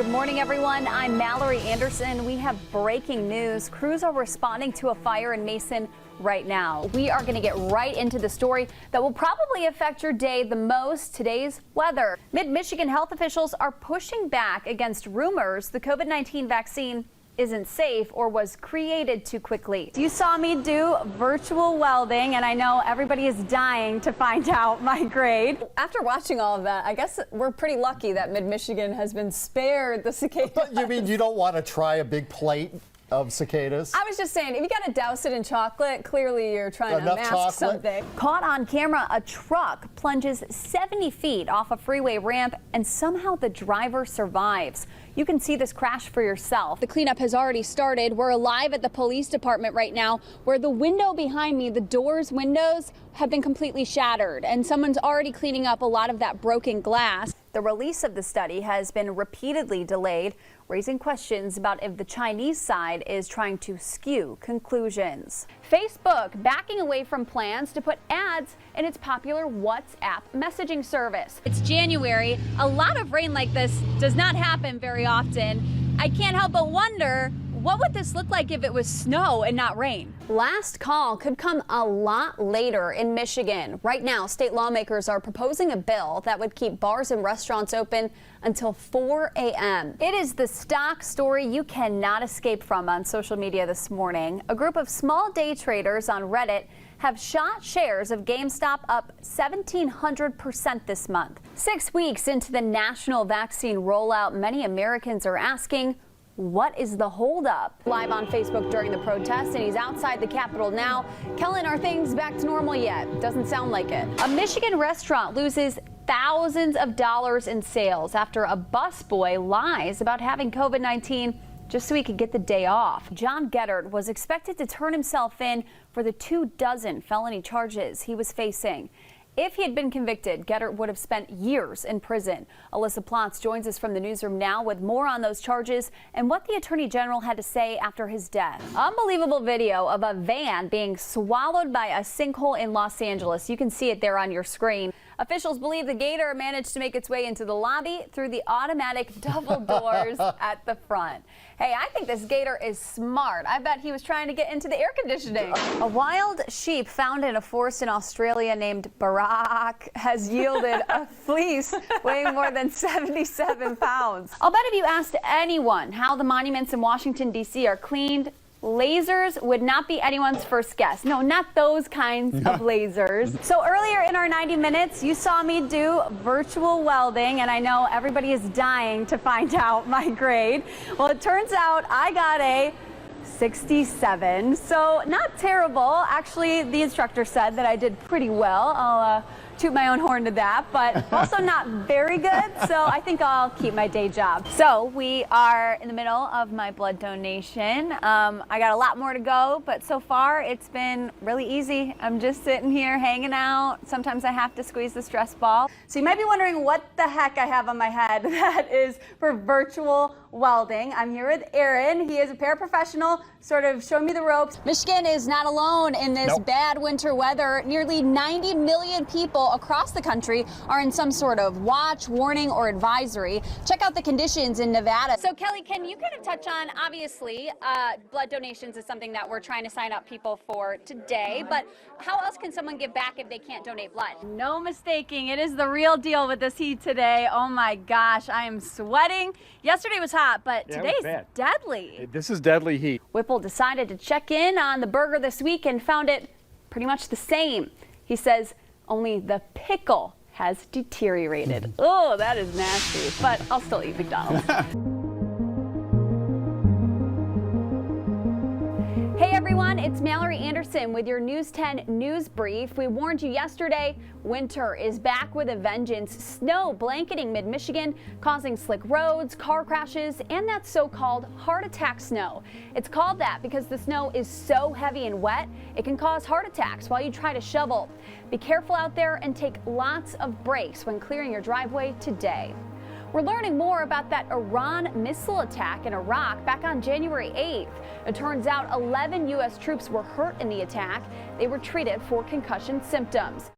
Good morning, everyone. I'm Mallory Anderson. We have breaking news. Crews are responding to a fire in Mason right now. We are going to get right into the story that will probably affect your day the most, today's weather. Mid-Michigan health officials are pushing back against rumors the COVID-19 vaccine isn't safe or was created too quickly. You saw me do virtual welding, and I know everybody is dying to find out my grade. After watching all of that, I guess we're pretty lucky that Mid-Michigan has been spared the cicadas. You mean you don't want to try a big plate of cicadas? I was just saying, if you got to douse it in chocolate, clearly you're trying to mask something. Caught on camera, a truck plunges 70 feet off a freeway ramp, and somehow the driver survives. You can see this crash for yourself. The cleanup has already started. We're live at the police department right now, where the window behind me, the windows have been completely shattered, and someone's already cleaning up a lot of that broken glass. The release of the study has been repeatedly delayed, raising questions about if the Chinese side is trying to skew conclusions. Facebook backing away from plans to put ads in its popular WhatsApp messaging service. It's January. A lot of rain like this does not happen very often. I can't help but wonder, what would this look like if it was snow and not rain? Last call could come a lot later in Michigan. Right now, state lawmakers are proposing a bill that would keep bars and restaurants open until 4 a.m. It is the stock story you cannot escape from on social media this morning. A group of small day traders on Reddit have shot shares of GameStop up 1,700% this month. 6 weeks into the national vaccine rollout, many Americans are asking, what is the holdup? Live on Facebook during the protest, and he's outside the Capitol now. Kellen, are things back to normal yet? Doesn't sound like it. A Michigan restaurant loses thousands of dollars in sales after a busboy lies about having COVID-19 just so he could get the day off. John Gettert was expected to turn himself in for the 24 felony charges he was facing. If he had been convicted, Gettert would have spent years in prison. Alyssa Plotz joins us from the newsroom now with more on those charges and what the Attorney General had to say after his death. Unbelievable video of a van being swallowed by a sinkhole in Los Angeles. You can see it there on your screen. Officials believe the gator managed to make its way into the lobby through the automatic double doors at the front. Hey, I think this gator is smart. I bet he was trying to get into the air conditioning. A wild sheep found in a forest in Australia named Barack has yielded a fleece weighing more than 77 pounds. I'll bet if you asked anyone how the monuments in Washington, D.C. are cleaned, lasers would not be anyone's first guess. No, not those kinds of lasers. So earlier in our 90 minutes, you saw me do virtual welding, and I know everybody is dying to find out my grade. Well, it turns out I got a 67, so not terrible. Actually, the instructor said that I did pretty well. I'll toot my own horn to that, but also not very good, so I think I'll keep my day job. So we are in the middle of my blood donation. I got a lot more to go, but so far it's been really easy. I'm just sitting here hanging out. Sometimes I have to squeeze the stress ball. So you might be wondering what the heck I have on my head. That is for virtual welding. I'm here with Aaron. He is a paraprofessional, sort of showing me the ropes. Michigan is not alone in this bad winter weather. Nearly 90 million people across the country are in some sort of watch, warning, or advisory. Check out the conditions in Nevada. So Kelly, can you kind of touch on, obviously, blood donations is something that we're trying to sign up people for today, but how else can someone give back if they can't donate blood? No mistaking, it is the real deal with this heat today. Oh my gosh, I am sweating. Yesterday was hot, but today's deadly. This is deadly heat. Whipple decided to check in on the burger this week and found it pretty much the same. He says only the pickle has deteriorated. Oh, that is nasty, but I'll still eat McDonald's. Hey everyone, it's Mallory Anderson with your News 10 News Brief. We warned you yesterday, winter is back with a vengeance. Snow blanketing mid-Michigan, causing slick roads, car crashes, and that so-called heart attack snow. It's called that because the snow is so heavy and wet, it can cause heart attacks while you try to shovel. Be careful out there and take lots of breaks when clearing your driveway today. We're learning more about that Iran missile attack in Iraq back on January 8th. It turns out 11 U.S. troops were hurt in the attack. They were treated for concussion symptoms.